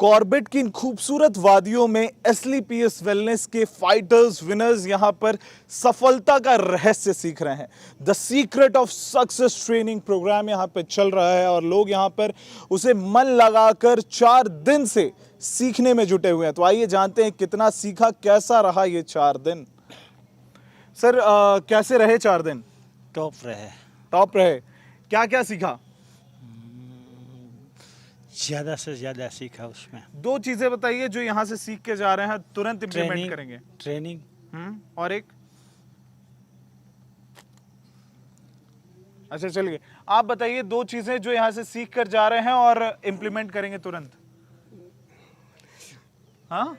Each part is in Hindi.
कॉर्बेट की इन खूबसूरत वादियों में एसलीपीएस वेलनेस के फाइटर्स विनर्स यहां पर सफलता का रहस्य सीख रहे हैं। The secret of success training programme यहां पर चल रहा है और लोग यहां पर उसे मन लगाकर 4 दिन से सीखने में जुटे हुए हैं। तो आइए जानते हैं कितना सीखा, कैसा रहा ये 4 दिन। सर कैसे रहे 4 दिन? टॉप रहे। टॉप रहे। क्या क्या सीखा? ज़्यादा से ज़्यादा सीखा उसमें। 2 चीजें बताइए जो यहाँ से सीख के जा रहे हैं, तुरंत इम्प्लीमेंट करेंगे। ट्रेनिंग और एक? अच्छा चलिए, आप बताइए 2 चीजें जो यहाँ से सीख कर जा रहे हैं और इम्प्लीमेंट करेंगे तुरंत। हाँ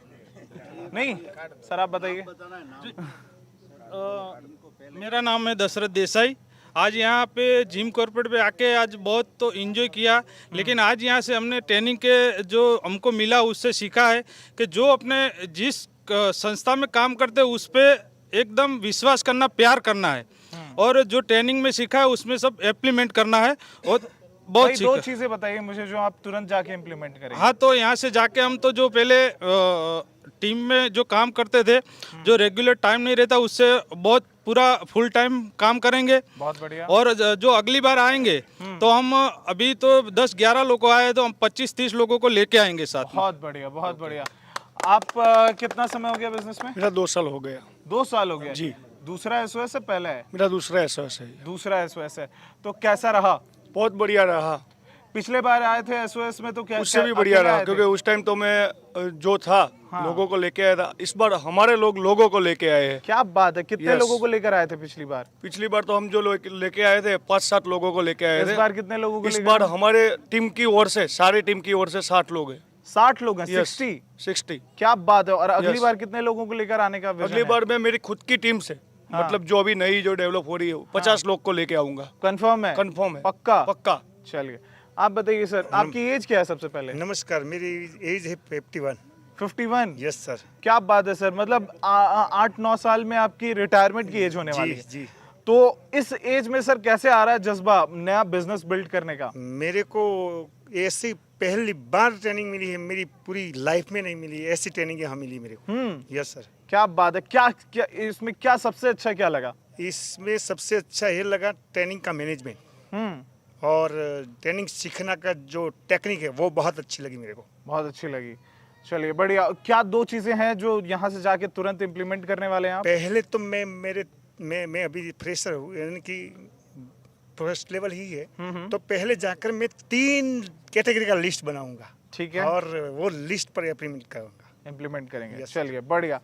नहीं सर, आप बताइए। मेरा नाम है दशरथ देसाई। आज यहाँ पे जिम कॉर्पोरेट पे आके आज बहुत तो एंजॉय किया, लेकिन आज यहाँ से हमने ट्रेनिंग के जो हमको मिला उससे सीखा है कि जो अपने जिस संस्था में काम करते हैं उस पे एकदम विश्वास करना, प्यार करना है, और जो ट्रेनिंग में सीखा है उसमें सब इम्प्लीमेंट करना है। और बहुत भाई 2 चीजें बताइए मुझे जो आप तुरंत जाके इम्प्लीमेंट करेंगे। हाँ, तो यहाँ से जाके हम तो जो पहले टीम में जो काम करते थे, जो रेगुलर टाइम नहीं रहता उससे बहुत पूरा फुल टाइम काम करेंगे। बहुत बढ़िया। और जो अगली बार आएंगे तो हम अभी तो 10-11 लोग आए तो हम 25-30 लोगों को लेके आएंगे साथ में। बहुत बढ़िया, बहुत बढ़िया। आप कितना समय हो गया बिजनेस में? मेरा 2 साल हो गया। 2 साल हो गया जी। दूसरा एसओएस है पहला है? मेरा दूसरा एसओएस है। दूसरा एसओएस है। तो कैसा रहा? बहुत बढ़िया रहा। पिछले बार आए थे एसओएस में तो क्या उससे भी बढ़िया अकेले रहा, आए थे? क्योंकि उस टाइम तो मैं जो था लोगों को लेके आया था। इस बार हमारे लोगों को लेके आए हैं। क्या बात है, कितने Yes. लोगों को लेकर आए थे पिछली बार? पिछली बार तो हम जो लेके आए थे 5-7 लोगों को लेके आए इस थे। बार कितने लोगों को इस लेकर बार आए? हमारे टीम की ओर से, सारी टीम की ओर से 60 लोग हैं। 60 लोग हैं? Yes, 60? 60। क्या बात है। और अगली Yes. बार कितने लोगों को लेकर आने का विजन अगली है? बार मैं मेरी खुद की टीम से, मतलब जो अभी नई जो डेवलप हो रही है 50 लोग को लेके आऊंगा। कंफर्म है? कंफर्म है। पक्का? पक्का। चलिए, आप बताइए सर, आपकी एज क्या है सबसे पहले? नमस्कार, मेरी एज है 51। 51? Yes sir. क्या बात है सर, मतलब 8-9 साल में आपकी रिटायरमेंट की एज होने वाली है। जी। तो इस एज में सर कैसे आ रहा है जज्बा नया बिजनेस बिल्ड करने का? मेरे को ऐसी पहली बार ट्रेनिंग मिली है, मेरी पूरी लाइफ में नहीं मिली ऐसी ट्रेनिंग यहाँ मिली मेरे को। Yes sir. क्या बात है। क्या क्या इसमें क्या सबसे अच्छा क्या लगा? इसमें सबसे अच्छा ये लगा ट्रेनिंग का मैनेजमेंट, हम्म और ट्रेनिंग सीखना का जो टेक्निक है वो बहुत अच्छी लगी मेरे को। बहुत अच्छी लगी। चलिए बढ़िया। क्या 2 चीजें हैं जो यहाँ से जाके तुरंत इम्प्लीमेंट करने वाले हैं आप? पहले तो मैं अभी फ्रेशर हूँ, यानी कि फर्स्ट लेवल ही है। तो पहले जाकर मैं 3 कैटेगरी का लिस्ट बनाऊंगा। ठीक है। और वो लिस्ट पर इम्प्लीमेंट करेंगे। Yes, चलिए बढ़िया।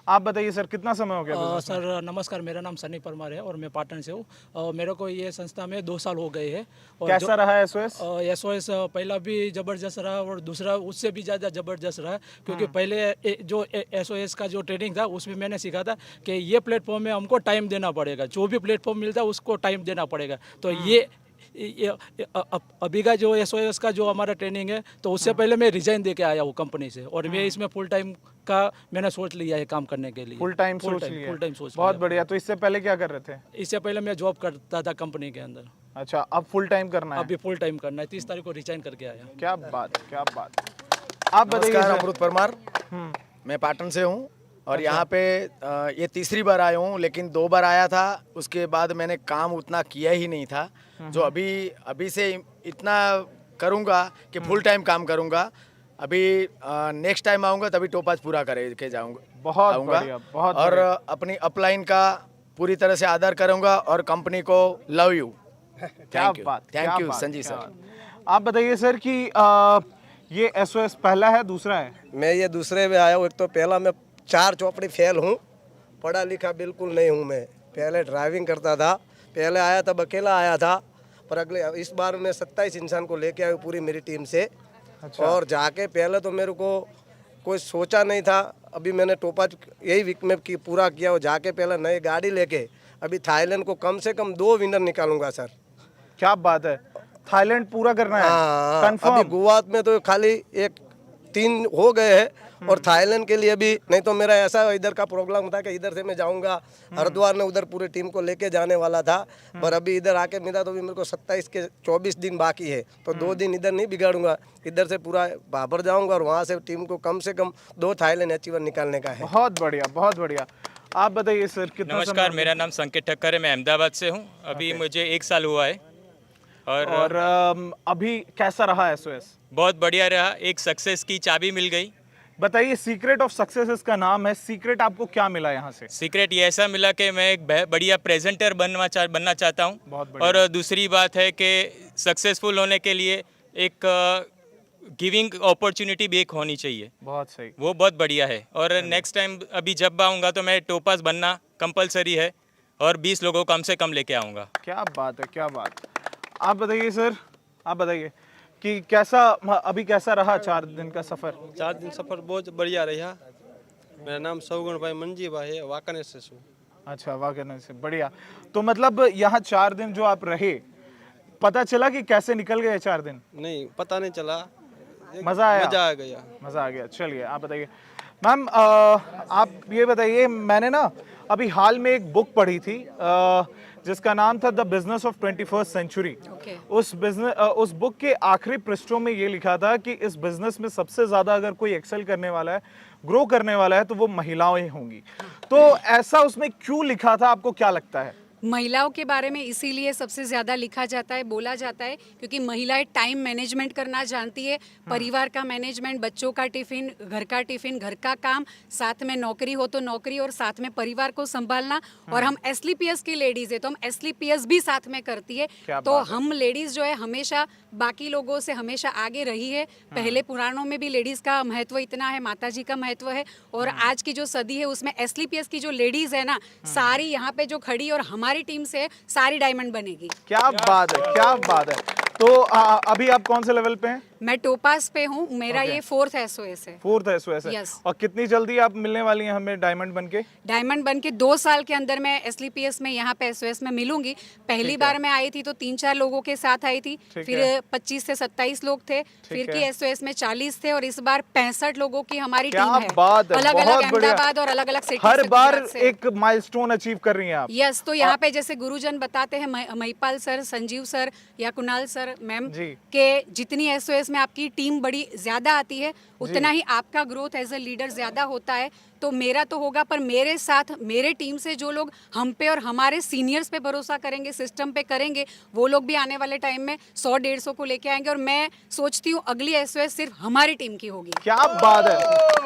आप बताइए सर, कितना समय हो गया business में? सर नमस्कार, मेरा नाम सनी परमार है और मैं पाटन से हूँ। मेरे को ये संस्था में 2 साल हो गए हैं। और कैसा रहा एसओएस? एसओएस पहला भी ज़बरदस्त रहा और दूसरा उससे भी ज़्यादा ज़बरदस्त रहा, क्योंकि पहले जो एसओएस का जो ट्रेनिंग था उसमें मैंने सीखा था कि ये प्लेटफॉर्म में हमको टाइम देना पड़ेगा, जो भी प्लेटफॉर्म मिलता है उसको टाइम देना पड़ेगा। तो ये अभी का जो एसओएस का जो हमारा ट्रेनिंग है, तो उससे पहले मैं रिजाइन दे के आया हूँ कंपनी से, और मैं इसमें फुल टाइम का मैंने सोच लिया है काम करने के लिए। फुल टाइम सोच लिया? फुल टाइम सोच बहुत लिया। बढ़िया। तो इससे पहले क्या कर रहे थे? इससे पहले मैं जॉब करता था कंपनी के अंदर। अच्छा, अब फुल टाइम करना है? अभी फुल टाइम करना है, 30 तारीख को रिजाइन करके आया। क्या बात, क्या बात। आप बताइए नमस्कार, सर। अमृत परमार। मैं पाटन से हूँ और यहाँ पे ये तीसरी बार आया हूँ, लेकिन 2 बार आया था, उसके बाद मैंने काम उतना किया ही नहीं था। जो अभी से इतना करूँगा कि फुल टाइम काम करूँगा। अभी नेक्स्ट टाइम आऊँगा तभी टोपाज पूरा करके जाऊँगा। बहुत आऊँगा बढ़िया, बहुत और बढ़िया। अपनी अपलाइन का पूरी तरह से आदर करूँगा और कंपनी को लव यू। क्या बात, क्या थैंक यू बात, संजी क्या सर। बात। आप बताइए सर कि ये एसओएस पहला है दूसरा है? मैं ये दूसरे में आया हूँ। एक तो पहला मैं 4 चौपड़ी फेल हूँ, पढ़ा लिखा बिल्कुल नहीं हूँ। मैं पहले ड्राइविंग करता था, पहले आया तब अकेला आया था, पर अगले इस बार मैं 27 इंसान को लेके आया हूँ पूरी मेरी टीम से। अच्छा। और जाके पहले तो मेरे को कोई सोचा नहीं था, अभी मैंने टोपाज यही वीक में पूरा किया। और जाके पहले नई गाड़ी लेके अभी थाईलैंड को कम से कम 2 विनर निकालूंगा सर। क्या बात है। थाईलैंड पूरा करना है? हाँ, कंफर्म? अभी गोवा में तो खाली एक 3 हो गए हैं और थाईलैंड के लिए भी, नहीं तो मेरा ऐसा इधर का प्रोग्राम था कि इधर से मैं जाऊंगा हरिद्वार में, उधर पूरी टीम को लेके जाने वाला था, पर अभी इधर आके मिला तो भी मेरे को 27 के 24 दिन बाकी है, तो 2 दिन इधर नहीं बिगाड़ूंगा, इधर से पूरा भाबर जाऊंगा और वहाँ से टीम को कम से कम 2 थाईलैंड अचीवर निकालने का है। बहुत बढ़िया, बहुत बढ़िया। आप बताइए सर, कितना नमस्कार, मेरा नाम संकेत ठक्कर है, मैं अहमदाबाद से हूँ। अभी मुझे 1 साल हुआ है और अभी कैसा रहा एसओएस? बहुत बढ़िया रहा। एक सक्सेस की चाबी मिल गई। बताइए, सीक्रेट ऑफ सक्सेस इसका नाम है, सीक्रेट आपको क्या मिला यहाँ से? सीक्रेट ये ऐसा मिला कि मैं एक बढ़िया प्रेजेंटर बनना चाहता हूँ, बहुत बढ़िया। और दूसरी बात है कि सक्सेसफुल होने के लिए एक गिविंग अपॉर्चुनिटी भी एक होनी चाहिए। बहुत सही। वो बहुत बढ़िया है। और नेक्स्ट टाइम अभी जब आऊँगा तो मैं टोपास बनना कंपलसरी है और 20 लोगों को कम से कम लेके आऊँगा। क्या बात है, क्या बात है। आप बताइए सर, आप बताइए कि कैसा अभी कैसा रहा 4 दिन का सफर? 4 दिन सफर बहुत बढ़िया रहा। मेरा नाम सौगुण भाई मंजी भाई है, वाकने से हूँ। अच्छा, वाकई से बढ़िया। तो मतलब यहाँ 4 दिन जो आप रहे, पता चला कि कैसे निकल गए 4 दिन? नहीं, पता नहीं चला। मजा आया? मजा आ गया। मजा आ गया। चलिए, आप बताइए मैम, आप ये बताइए, मैंने ना अभी हाल में एक बुक पढ़ी थी जिसका नाम था the business of 21st century. उस बुक के आखिरी पृष्ठों में ये लिखा था कि इस बिजनेस में सबसे ज्यादा अगर कोई एक्सेल करने वाला है, ग्रो करने वाला है, तो वो महिलाएं होंगी। तो ऐसा उसमें क्यों लिखा था, आपको क्या लगता है? महिलाओं के बारे में इसीलिए सबसे ज़्यादा लिखा जाता है, बोला जाता है, क्योंकि महिलाएं टाइम मैनेजमेंट करना जानती है, परिवार का मैनेजमेंट, बच्चों का टिफ़िन, घर का काम, साथ में नौकरी हो तो नौकरी और साथ में परिवार को संभालना। और हम एसलीपीएस की लेडीज़ है तो हम एसलीपीएस भी साथ में करती है, तो हम लेडीज़ जो है हमेशा बाकी लोगों से हमेशा आगे रही है। पहले पुराणों में भी लेडीज़ का महत्व इतना है, माता जी का महत्व है, और आज की जो सदी है उसमें एसलीपीएस की जो लेडीज़ है ना, सारी यहाँ पे जो खड़ी और हमारी टीम से सारी डायमंड बनेगी। क्या बात है, क्या बात है। तो अभी आप कौन से लेवल पे हैं? मैं टोपास पे हूँ, मेरा ये 4th एसओएस है। 4th एसओएस है। Yes. और कितनी जल्दी आप मिलने वाली हैं हमें डायमंड बनके? डायमंड बनके 2 साल के अंदर मैं एसलीपीएस में यहाँ पे एसओएस में मिलूंगी। पहली बार मैं आई थी तो 3-4 लोगों के साथ आई थी, फिर 25 से 27 लोग थे, फिर की एसओएस में 40 थे, और इस बार 65 लोगों की हमारी टीम है। अलग अलग अहमदाबाद और अलग अलग सिटी, हर बार एक माइलस्टोन अचीव कर रही हैं आप। यस, तो यहाँ पे जैसे गुरुजन बताते हैं, महिपाल सर, संजीव सर या कुणाल सर मैम, के जितनी एसओएस में आपकी टीम बड़ी ज्यादा आती है उतना ही आपका ग्रोथ एज ए लीडर ज्यादा होता है। तो मेरा तो होगा, पर मेरे साथ मेरे टीम से जो लोग हम पे और हमारे सीनियर्स पे भरोसा करेंगे, सिस्टम पे करेंगे, वो लोग भी आने वाले टाइम में 100-150 को लेके आएंगे। और मैं सोचती हूँ अगली एसओएस सिर्फ हमारी टीम की होगी। क्या बात है,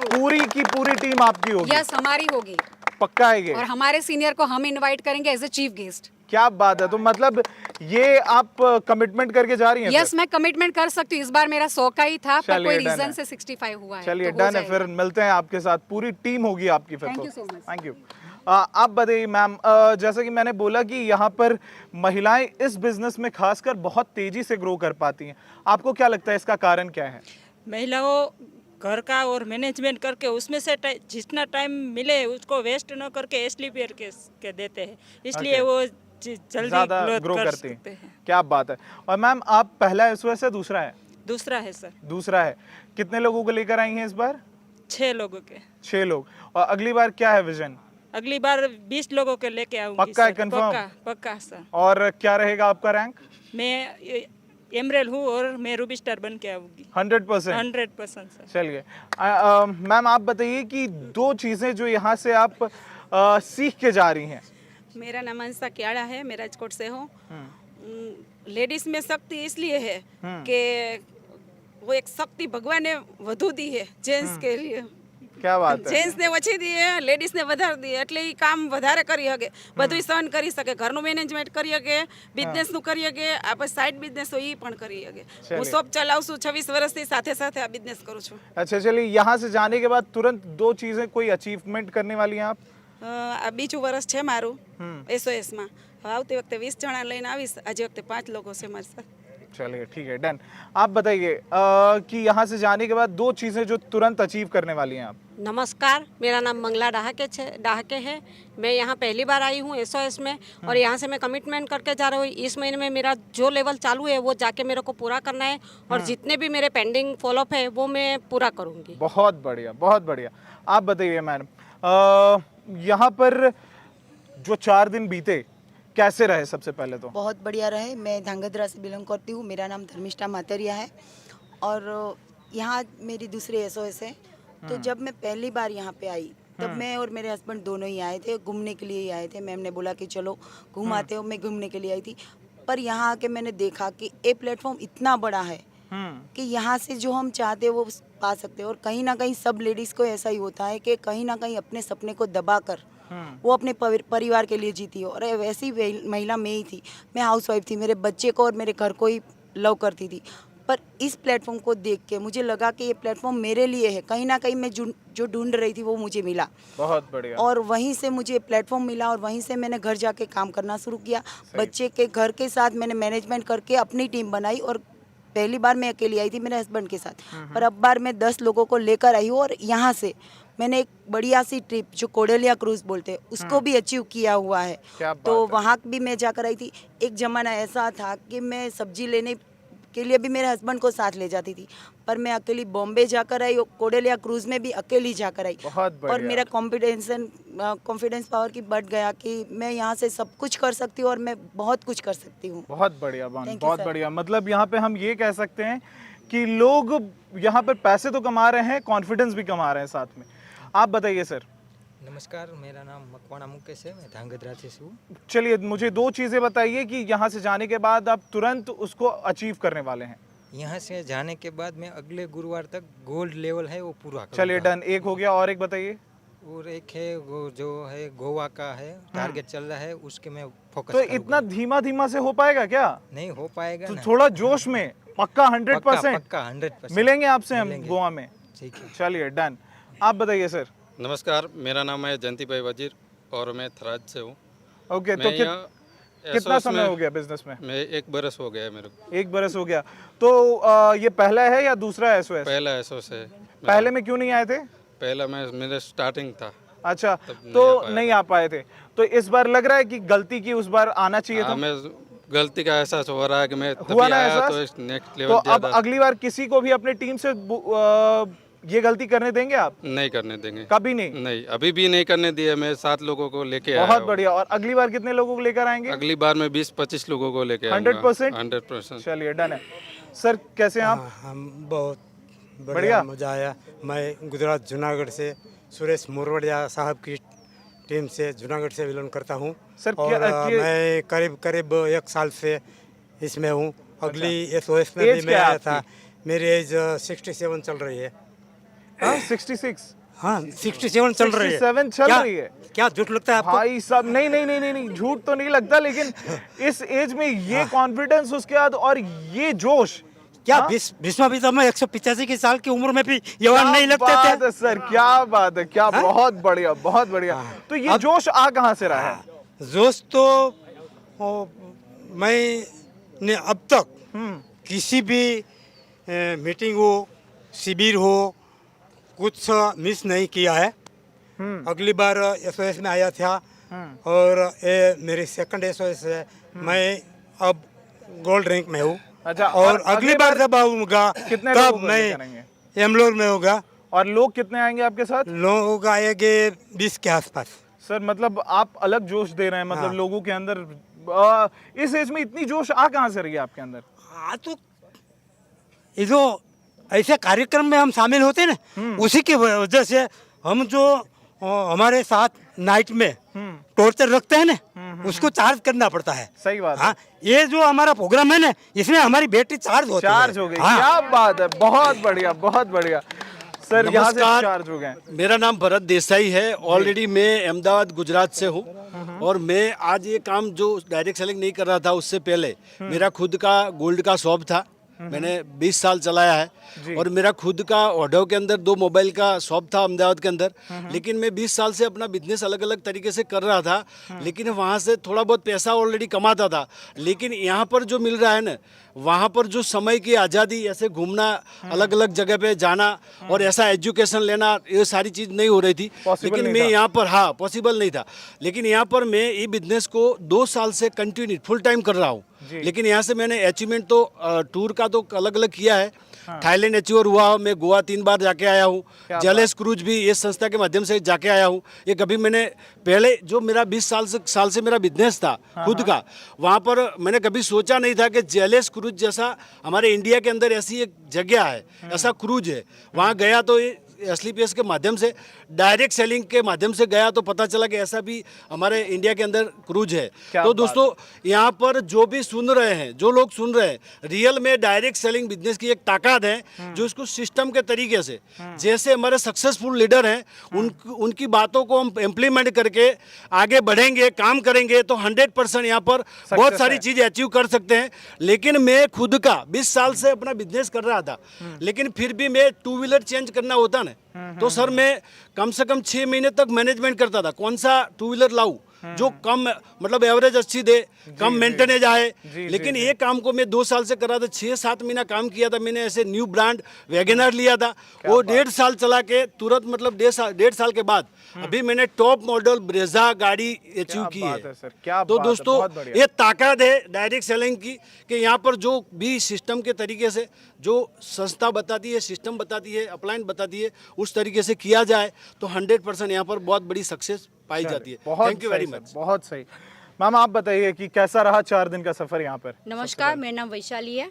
पूरी की पूरी टीम आपकी होगी? यस, हमारी होगी, पक्का है ये? और हमारे सीनियर को हम इनवाइट करेंगे एज ए चीफ गेस्ट। क्या बात है। तो मतलब ये आप कमिटमेंट करके जा रही हैं? यस, मैं कमिटमेंट कर सकती हूँ। इस बार मेरा 100 का ही था, पर कोई रीजन से 65 हुआ है। चलिए, तो डन है, फिर मिलते हैं आपके साथ, पूरी टीम होगी आपकी फिर। Thank you so much. Thank you. आप बताइए मैम, जैसे कि मैंने बोला कि यहाँ पर महिलाएं इस बिजनेस में खासकर बहुत तेजी से ग्रो कर पाती हैं, आपको क्या लगता है इसका कारण क्या है? महिलाओं घर का और मैनेजमेंट करके उसमें से जितना टाइम मिले उसको वेस्ट न करके एसलीपीएस के देते हैं, इसलिए वो जल्दी ग्रो करते हैं। क्या बात है। और मैम, आप पहला एसओएस है, दूसरा है? दूसरा है सर। दूसरा है। कितने लोगों को लेकर आई हैं इस बार? 6 लोगों के। 6 लोग। और अगली बार क्या है विजन? अगली बार 20 लोगों के लेके आऊंगी। पक्का है, कंफर्म? पक्का सर। और क्या रहेगा आपका रैंक? मैं एमरेल हूँ और मैं रूबी स्टार बन के आऊंगी। 100%? 100% सर। चलिए मैम, आप बताइए कि 2 चीजें जो यहाँ से आप सीख के जा रही हैं। मेरा नाम अंशा क्याड़ा है, मैं राजकोट से हूँ। लेडीज में शक्ति इसलिए है कि वो एक शक्ति भगवान ने વધુ दी है जेंट्स के लिए। क्या बात है। जेंट्स ने ઓછી दी है, लेडीज ने વધારે दी, એટલે એ કામ વધારે કરી શકે, બધું સહન કરી શકે, ઘરનું મેનેજમેન્ટ કરી શકે, બિઝનેસનું કરી શકે, આપણે સાઈડ બિઝનેસ હોય એ પણ કરી શકે। હું શોપ ચલાવું છું 26 વર્ષથી, સાથે સાથે આ બિઝનેસ કરું છું। अच्छा, चलिए, यहाँ से जाने के बाद तुरंत 2 चीजें कोई अचीवमेंट करने वाली हैं आप? આ બીજું વર્ષ છે મારું એસઓએસ માં। આવતી વખતે 20 જણા લઈને આવીશ, આજે વખતે 5 લોકો છે મારી સાથે। चलिए ठीक है, डन। आप बताइए कि यहाँ से जाने के बाद 2 चीज़ें जो तुरंत अचीव करने वाली हैं आप। नमस्कार, मेरा नाम मंगला डाहके है। मैं यहाँ पहली बार आई हूँ SOS में, और यहाँ से मैं कमिटमेंट करके जा रही हूँ। इस महीने में मेरा जो लेवल चालू है वो जाके मेरे को पूरा करना है, और जितने भी मेरे पेंडिंग फॉलोअप है वो मैं पूरा करूँगी। बहुत बढ़िया, बहुत बढ़िया। आप बताइए मैडम, यहाँ पर जो 4 दिन बीते कैसे रहे? सबसे पहले तो बहुत बढ़िया रहे। मैं धांगध्रा से बिलोंग करती हूँ। मेरा नाम धर्मिष्ठा मातरिया है, और यहाँ मेरी दूसरी SOS है। तो जब मैं पहली बार यहाँ पे आई तब मैं और मेरे हस्बैंड दोनों ही आए थे, घूमने के लिए ही आए थे। मैम ने बोला कि चलो घूम आते हो, मैं घूमने के लिए आई थी। पर यहाँ आके मैंने देखा कि ये प्लेटफॉर्म इतना बड़ा है कि यहाँ से जो हम चाहते हैं वो पा सकते हैं। और कहीं ना कहीं सब लेडीज़ को ऐसा ही होता है कि कहीं ना कहीं अपने सपने को दबा कर वो अपने परिवार के लिए जीती है। और वैसी महिला मैं ही थी। मैं हाउसवाइफ थी, मेरे बच्चे को और मेरे घर को ही लव करती थी। पर इस प्लेटफॉर्म को देख के मुझे लगा कि ये प्लेटफॉर्म मेरे लिए है। कहीं ना कहीं मैं जो ढूंढ रही थी वो मुझे मिला। बहुत बढ़िया। और वहीं से मुझे प्लेटफॉर्म मिला, और वहीं से मैंने घर जाके काम करना शुरू किया। बच्चे के घर के साथ मैंने मैनेजमेंट करके अपनी टीम बनाई। और पहली बार मैं अकेली आई थी मेरे हस्बैंड के साथ, पर अब बार मैं 10 लोगों को लेकर आई हूँ। और यहाँ से मैंने एक बढ़िया सी ट्रिप जो कोडेलिया क्रूज बोलते हैं उसको भी अचीव किया हुआ है। तो वहाँ भी मैं जाकर आई थी। एक ज़माना ऐसा था कि मैं सब्जी लेने के लिए भी मेरे हस्बैंड को साथ ले जाती थी, पर मैं अकेली बॉम्बे जाकर आई, कोडेलिया क्रूज में भी अकेली जाकर आई। और मेरा कॉन्फिडेंस पावर की बढ़ गया कि मैं यहाँ से सब कुछ कर सकती हूँ, और मैं बहुत कुछ कर सकती हूँ। बहुत बढ़िया बान, बहुत बढ़िया। मतलब यहाँ पे हम ये कह सकते हैं कि लोग यहाँ पर पैसे तो कमा रहे हैं, कॉन्फिडेंस भी कमा रहे हैं साथ में। आप बताइए सर। नमस्कार, मेरा नाम मकवाना मुकेश है, मैं धांगध्रा से हूँ। चलिए मुझे 2 चीज़ें बताइए कि यहाँ से जाने के बाद आप तुरंत उसको अचीव करने वाले हैं। यहाँ से जाने के बाद मैं अगले गुरुवार तक गोल्ड लेवल है वो पूरा करूँगा। चलिए डन, एक हो गया, और एक बताइए। और एक है वो जो है गोवा का है, टारगेट चल रहा है, उसके मैं फोकस तो इतना धीमा धीमा से हो पाएगा क्या? नहीं हो पाएगा तो ना। थोड़ा जोश में पक्का 100%? पक्का 100% मिलेंगे आपसे हम गोवा में। ठीक है, चलिए डन। आप बताइए सर। नमस्कार, मेरा नाम है जयंती भाई वजीर और मैं थराद से हूँ। ओके, तो कितना समय हो गया बिजनेस में? मैं 1 बरस हो गया है मेरे को। 1 बरस हो गया। तो ये पहला है या दूसरा SOS? पहला SOS है। पहले में क्यों नहीं आए थे? पहला मेरा स्टार्टिंग था। अच्छा, तो नहीं आ पाए थे। तो इस बार लग रहा है कि गलती की, उस बार आना चाहिए था। मैं गलती का एहसास हो रहा है कि मैं हुआ ना आया एहसास? तो नेक्स्ट लेवल। तो अब अगली बार किसी को भी अपने टीम से ये गलती करने देंगे आप? नहीं करने देंगे, कभी नहीं? नहीं, अभी भी नहीं करने दिए। मैं 7 लोगों को लेके आया। बहुत बढ़िया। और अगली बार कितने लोगों को लेकर आएंगे? अगली बार मैं 20-25 लोगों को लेके आऊंगा। 100%? चलिए डन है। सर कैसे हैं आप? हम बहुत बढ़िया, मजा आया। मैं गुजरात जूनागढ़ से सुरेश मोरवड़िया साहब की टीम से जूनागढ़ से बिलोंग करता हूँ। सर और मैं करीब 1 साल से इसमें हूँ। अगली SOS में भी मैं आया था। मेरी एज 67 चल रही है। 66? हाँ, 67 चल रही है। 67 चल रही है? क्या झूठ लगता है आपको? भाई साहब, नहीं, झूठ तो नहीं लगता, लेकिन इस एज में ये कॉन्फिडेंस, उसके बाद और ये जोश, क्या भीष्म पितामह 185 साल की उम्र में भी यवान नहीं लगते थे? सर क्या बात है, क्या बहुत बढ़िया, बहुत बढ़िया। तो ये जोश आ कहाँ से रहा है? जोश तो मैंने अब तक किसी भी मीटिंग हो, शिविर हो, कुछ मिस नहीं किया है। अगली बार SOS में आया था, और ये मेरी सेकंड SOS है। मैं अब गोल्ड रैंक में हूँ। अच्छा, और अगली बार जब आऊँगा तब मैं एमलोर में होगा। और लोग कितने आएंगे आपके साथ? लोग आएंगे 20 के आसपास। सर मतलब आप अलग जोश दे रहे हैं, मतलब लोगों के अंदर इस एज में इतनी जोश आ कहाँ से रही है आपके अंदर? तो ये जो ऐसे कार्यक्रम में हम शामिल होते हैं ना, उसी की वजह से हम जो हमारे साथ नाइट में टॉर्चर रखते हैं ना, उसको चार्ज करना पड़ता है। सही बात है। हाँ, ये जो हमारा प्रोग्राम है ना, इसमें हमारी बैटरी चार्ज हो गई। क्या बात है, बहुत बढ़िया, बहुत बढ़िया। सर यहाँ से चार्ज हो गए। मेरा नाम भरत देसाई है। ऑलरेडी मैं अहमदाबाद गुजरात से हूँ, और मैं आज ये काम जो डायरेक्ट सेलिंग नहीं कर रहा था, उससे पहले मेरा खुद का गोल्ड का शॉप था। मैंने 20 साल चलाया है और मेरा खुद का ओढव के अंदर 2 मोबाइल का शॉप था अहमदाबाद के अंदर। लेकिन मैं 20 साल से अपना बिजनेस अलग अलग तरीके से कर रहा था, लेकिन वहाँ से थोड़ा बहुत पैसा ऑलरेडी कमाता था। लेकिन यहाँ पर जो मिल रहा है ना, वहाँ पर जो समय की आज़ादी, ऐसे घूमना, अलग अलग जगह पे जाना और ऐसा एजुकेशन लेना, ये सारी चीज़ नहीं हो रही थी। लेकिन मैं यहाँ पर, हाँ, पॉसिबल नहीं था। लेकिन यहाँ पर मैं ये बिजनेस को 2 साल से कंटिन्यू फुल टाइम कर रहा हूँ। लेकिन यहाँ से मैंने अचीवमेंट तो टूर का तो अलग अलग किया है। थाईलैंड अचीवर हुआ, मैं गोवा 3 बार जाके आया हूँ। जेलेस क्रूज भी ये संस्था के माध्यम से जाके आया हूँ। ये कभी मैंने पहले जो मेरा 20 साल से मेरा बिजनेस था खुद का, वहाँ पर मैंने कभी सोचा नहीं था कि जेलेस क्रूज जैसा हमारे इंडिया के अंदर ऐसी एक जगह है, ऐसा क्रूज है। वहाँ गया तो ये SLPS के माध्यम से, डायरेक्ट सेलिंग के माध्यम से गया तो पता चला कि ऐसा भी हमारे इंडिया के अंदर क्रूज है। तो दोस्तों, यहाँ पर जो भी सुन रहे हैं, जो लोग सुन रहे हैं, रियल में डायरेक्ट सेलिंग बिजनेस की एक ताकत है जो इसको सिस्टम के तरीके से, जैसे हमारे सक्सेसफुल लीडर हैं, उनकी बातों को हम इम्प्लीमेंट करके आगे बढ़ेंगे, काम करेंगे तो 100% यहाँ पर बहुत सारी चीज़ अचीव कर सकते हैं। लेकिन मैं खुद का 20 साल से अपना बिजनेस कर रहा था, लेकिन फिर भी मैं 2 व्हीलर चेंज करना होता ना, तो सर मैं कम से कम 6 महीने तक मैनेजमेंट करता था, कौन सा 2 व्हीलर लाऊं जो कम, मतलब एवरेज अच्छी दे, कम मेंटेनेज आए। लेकिन ये काम को मैं 2 साल से कर रहा था, 6-7 महीना काम किया था मैंने। ऐसे न्यू ब्रांड वैगनर लिया था, वो 1.5 साल चला के तुरंत, मतलब 1.5 साल के बाद अभी मैंने टॉप मॉडल ब्रेजा गाड़ी अचीव की है। तो दोस्तों, ये ताकत है डायरेक्ट सेलिंग की कि यहाँ पर जो भी सिस्टम के तरीके से जो संस्था बताती है, सिस्टम बताती है, अपलाइन बताती है, उस तरीके से किया जाए तो 100% यहाँ पर बहुत बड़ी सक्सेस पाई जाती है। Thank you very much. बहुत सही। मैम, आप बताइए कि कैसा रहा 4 दिन का सफर यहाँ पर? नमस्कार, मेरा नाम वैशाली है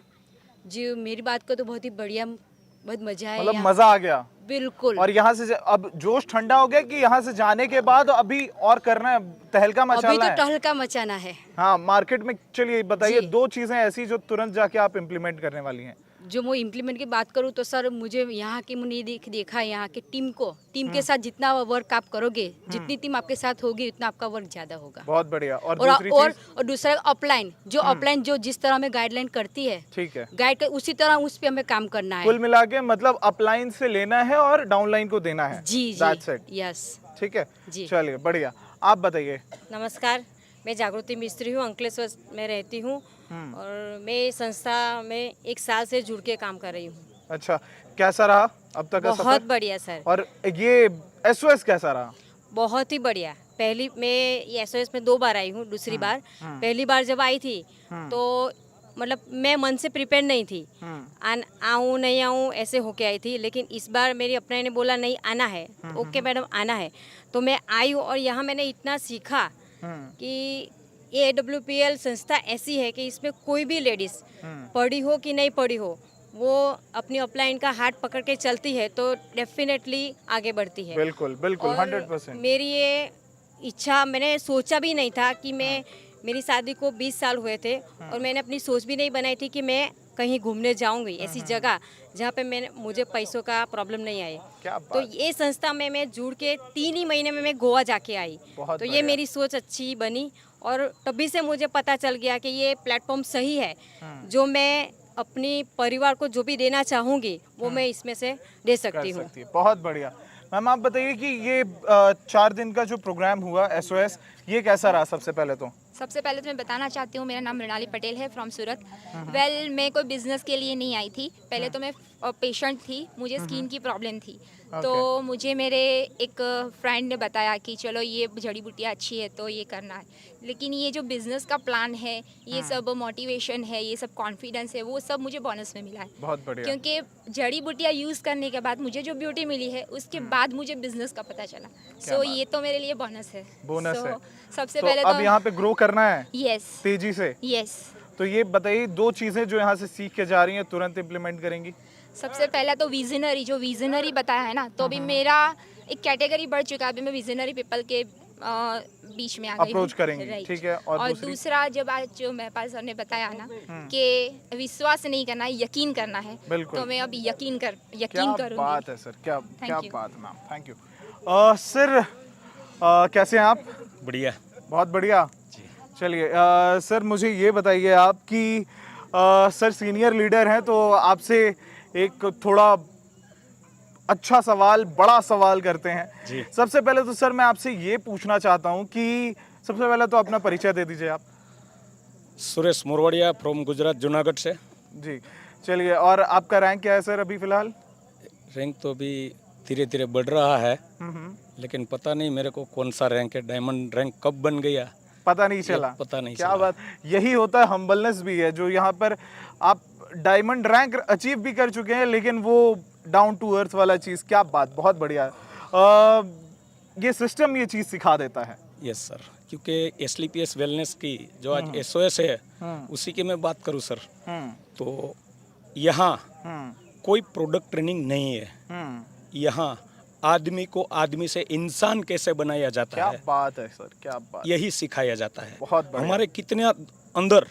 जी। मेरी बात को तो बहुत ही बढ़िया, बहुत मजा आया, मतलब मजा आ गया बिल्कुल। और यहाँ से अब जोश ठंडा हो गया कि यहाँ से जाने के बाद अभी और करना है, तहलका मचाना है? अभी तो तहलका मचाना है। हाँ, मार्केट में चलिए बताइए 2 चीजें ऐसी जो तुरंत जाके आप इम्प्लीमेंट करने वाली हैं। जो मैं इम्प्लीमेंट की बात करूँ तो सर, मुझे यहाँ की मैंने देखा है, यहाँ के टीम के साथ जितना वर्क आप करोगे, जितनी टीम आपके साथ होगी, उतना आपका वर्क ज्यादा होगा। बहुत बढ़िया। और दूसरा अपलाइन, जो अपलाइन जो जिस तरह हमें गाइडलाइन करती है, ठीक है, गाइड कर उसी तरह उस पे हमें काम करना है। कुल मिला के मतलब अपलाइन से लेना है और डाउनलाइन को देना है। जी जी, यस, ठीक है जी, चलिए बढ़िया। आप बताइए। नमस्कार, मैं जागृति मिस्त्री हूँ, अंकलेश्वर में रहती हूँ और मैं संस्था में 1 साल से जुड़ के काम कर रही हूँ। अच्छा, कैसा रहा अब तक का सफर? बहुत बढ़िया सर। और ये SOS कैसा रहा? बहुत ही बढ़िया। पहली मैं ये SOS में 2 बार आई हूँ। दूसरी बार, पहली बार जब आई थी तो मतलब मैं मन से प्रिपेयर नहीं थी, आऊँ नहीं आऊँ ऐसे होके आई थी। लेकिन इस बार मेरी अपने ने बोला नहीं आना है, तो ओके मैडम आना है, तो मैं आई हूँ। और यहाँ मैंने इतना सीखा कि ये AWPL संस्था ऐसी है कि इसमें कोई भी लेडीज़ पढ़ी हो कि नहीं पढ़ी हो, वो अपनी अपलाइन का हाथ पकड़ के चलती है तो डेफिनेटली आगे बढ़ती है। बिल्कुल बिल्कुल, 100%। मेरी ये इच्छा, मैंने सोचा भी नहीं था कि मेरी शादी को 20 साल हुए थे और मैंने अपनी सोच भी नहीं बनाई थी कि मैं कहीं घूमने जाऊंगी ऐसी जगह जहाँ पे मुझे पैसों का प्रॉब्लम नहीं आए। तो ये संस्था में मैं जुड़ के 3 ही महीने में मैं गोवा जाके आई। तो ये मेरी सोच अच्छी बनी और तभी से मुझे पता चल गया कि ये प्लेटफॉर्म सही है, जो मैं अपनी परिवार को जो भी देना चाहूँगी वो मैं इसमें से दे सकती हूँ। बहुत बढ़िया। मैम, आप बताइए कि ये 4 दिन का जो प्रोग्राम हुआ SOS, ये कैसा रहा? सबसे पहले तो मैं बताना चाहती हूँ, मेरा नाम मृणाली पटेल है, फ्रॉम सूरत। वेल, मैं कोई बिजनेस के लिए नहीं आई थी। पहले तो मैं पेशेंट थी, मुझे स्किन की प्रॉब्लम थी। तो मुझे मेरे एक फ्रेंड ने बताया कि चलो ये जड़ी बूटियाँ अच्छी है तो ये करना है। लेकिन ये जो बिज़नेस का प्लान है, ये सब मोटिवेशन है, ये सब कॉन्फिडेंस है, वो सब मुझे बोनस में मिला है। बहुत बढ़िया। क्योंकि जड़ी बूटियाँ यूज़ करने के बाद मुझे जो ब्यूटी मिली है, उसके बाद मुझे बिजनेस का पता चला। सो ये तो मेरे लिए बोनस है। सबसे पहले तो अब यहाँ पे ग्रो करना है। यस, तेजी से। यस। तो ये बताइए 2 चीज़ें जो यहाँ से सीख के जा रही हैं, तुरंत इम्प्लीमेंट करेंगी? सबसे पहला तो विजनरी बताया है ना, तो अभी मेरा एक कैटेगरी बढ़ चुका है। अभी मैं विजनरी पीपल के बीच में आ गई, अप्रोच करेंगे, ठीक है। और दूसरा, जब आज जो मेहपाल सर ने बताया ना कि विश्वास नहीं करना है, यकीन करना है, तो मैं अब यकीन करूँगी। क्या बात है सर, क्या बात है मैम, थैंक यू। सर, कैसे हैं आप? बढ़िया, बहुत बढ़िया। चलिए सर, मुझे ये बताइए आप कि सर सीनियर लीडर हैं तो आपसे एक थोड़ा अच्छा सवाल, बड़ा सवाल करते हैं जी। सबसे पहले तो सर मैं आपसे ये पूछना चाहता हूँ कि सबसे पहले तो अपना परिचय दे दीजिए आप। सुरेश मोरवाड़िया फ्रॉम गुजरात जूनागढ़ से। जी चलिए, और आपका रैंक क्या है सर अभी फिलहाल? रैंक तो अभी धीरे धीरे बढ़ रहा है, लेकिन पता नहीं मेरे को कौन सा रैंक है, डायमंड रैंक कब बन गया पता नहीं चला। पता नहीं क्या चला। बात, यही होता है, हम्बलनेस भी है जो यहाँ पर आप डायमंड रैंक अचीव भी कर चुके हैं, लेकिन वो डाउन टू अर्थ वाला चीज़, क्या बात, बहुत बढ़िया ये सिस्टम ये चीज़ सिखा देता है। यस सर, क्योंकि SLPS वेलनेस की जो आज SOS है उसी की मैं बात करूँ सर, तो यहाँ कोई प्रोडक्ट ट्रेनिंग नहीं है, यहाँ आदमी को आदमी से इंसान कैसे बनाया जाता क्या है, बात है सर, क्या बात, यही सिखाया जाता है। बहुत बढ़िया। हमारे कितने अंदर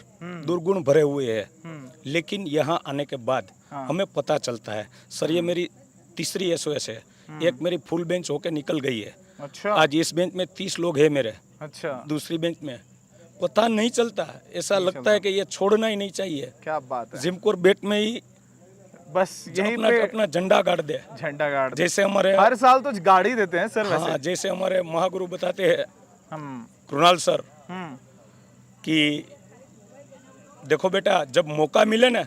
दुर्गुण भरे हुए हैं, लेकिन यहाँ आने के बाद हमें पता चलता है। सर ये मेरी तीसरी SOS है, एक मेरी फुल बेंच होके निकल गई है। अच्छा। आज इस बेंच में 30 लोग हैं मेरे। अच्छा। दूसरी बेंच में पता नहीं चलता, ऐसा लगता है कि ये छोड़ना ही नहीं चाहिए। क्या बात है। जिम कॉर्बेट में ही बस यहीं अपना पे अपना झंडा गाड़ दे, झंडा गाड़ दे। जैसे हमारे हर साल तो गाड़ी देते हैं सर वैसे। हाँ, जैसे हमारे महागुरु बताते हैं कृणाल सर कि देखो बेटा, जब मौका मिले ना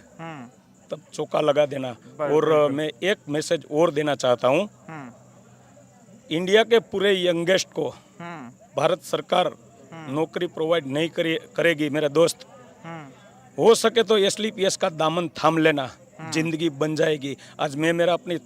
तब चौका लगा देना। और मैं एक मैसेज और देना चाहता हूँ, इंडिया के पूरे यंगेस्ट को भारत सरकार नौकरी प्रोवाइड नहीं करेगी मेरे दोस्त, हो सके तो SLPS का दामन थाम लेना, जिंदगी बन जाएगी। आज मैं मेरा अपनी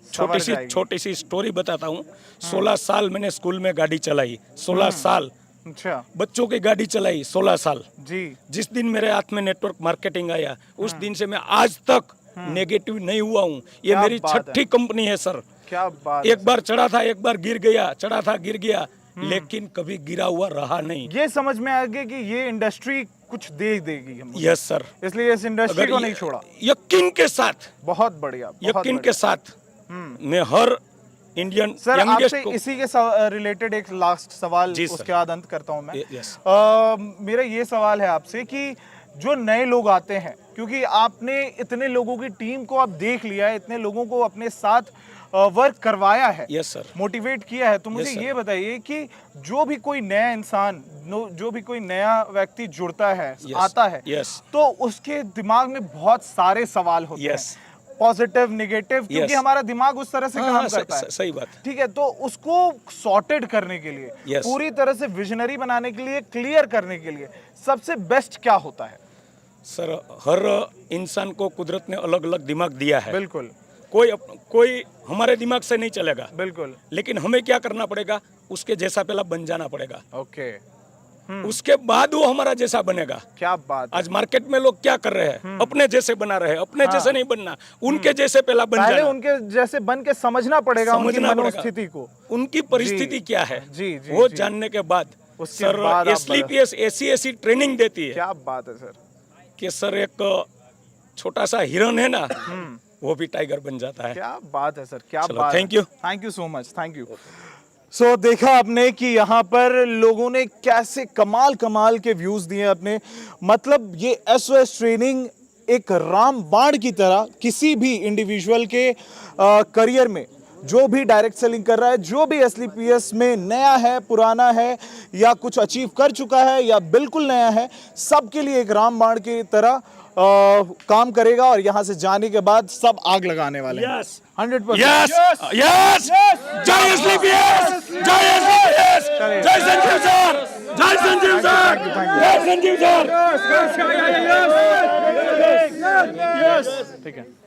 छोटी सी स्टोरी बताता हूँ। 16 साल मैंने स्कूल में गाड़ी चलाई, 16 साल। अच्छा। बच्चों की गाड़ी चलाई 16 साल। जी। जिस दिन मेरे हाथ में नेटवर्क मार्केटिंग आया, उस दिन से मैं आज तक नेगेटिव नहीं हुआ हूँ। ये मेरी छठी कंपनी है सर। क्या बात। एक बार चढ़ा था, एक बार गिर गया, चढ़ा था गिर गया, लेकिन कभी गिरा हुआ रहा नहीं। ये समझ में आ गया कि ये इंडस्ट्री कुछ दे देगी हमको। यस सर, इसलिए इस इंडस्ट्री को नहीं छोड़ा। यकीन के साथ, बहुत बढ़िया, यकीन के साथ मैं हर इंडियन सर यंगेस्ट आपसे को इसी के रिलेटेड एक लास्ट सवाल उसके बाद अंत करता हूं मैं। यस। मेरा ये सवाल है आपसे कि जो नए लोग आते हैं, क्योंकि आपने इतने लोगों की टीम को आप देख लिया है, इतने लोगों को अपने साथ वर्क करवाया है, यस सर, मोटिवेट किया है, तो मुझे ये बताइए कि जो भी कोई नया इंसान, जो भी कोई नया व्यक्ति जुड़ता है, आता है, तो उसके दिमाग में बहुत सारे सवाल होते हैं, पॉजिटिव, नेगेटिव, क्योंकि हमारा दिमाग उस तरह से काम करता है। सही बात। ठीक है, तो उसको सॉर्टेड करने के लिए, पूरी तरह से विजनरी बनाने के लिए, क्लियर करने के लिए सबसे बेस्ट क्या होता है? सर हर इंसान को कुदरत ने अलग अलग दिमाग दिया है। बिल्कुल। कोई हमारे दिमाग से नहीं चलेगा। बिल्कुल। लेकिन हमें क्या करना पड़ेगा, उसके जैसा पहला बन जाना पड़ेगा। ओके। उसके बाद वो हमारा जैसा बनेगा। क्या बात। आज मार्केट में लोग क्या कर रहे हैं, अपने जैसे बना रहे हैं। अपने जैसे नहीं बनना, उनके जैसे पहला बन जाना। उनके जैसे बन के समझना पड़ेगा उनकी मनोस्थिति को, उनकी परिस्थिति क्या है, जी, वो जानने के बाद सर SLPS ऐसी ट्रेनिंग देती है। क्या बात है सर, कि सर एक छोटा सा हिरन है ना, वो भी टाइगर बन जाता है। क्या बात है सर, क्या बात। Thank you, thank you so much, thank you. So देखा आपने कि यहाँ पर लोगों ने कैसे कमाल के व्यूज दिए अपने, मतलब ये SOS ट्रेनिंग एक रामबाण की तरह किसी भी इंडिविजुअल के करियर में, जो भी डायरेक्ट सेलिंग कर रहा है, जो भी SLPS में नया है, पुराना है, या कुछ अचीव कर चुका है, या बिल्कुल नया है, सबके लिए एक रामबाण की तरह काम करेगा। और यहाँ से जाने के बाद सब आग लगाने वाले हैं। 100%। यस। जय SLPS, जय SLPS, जय संजीव सर, जय संजीव सर, जय संजीव सर। ठीक है।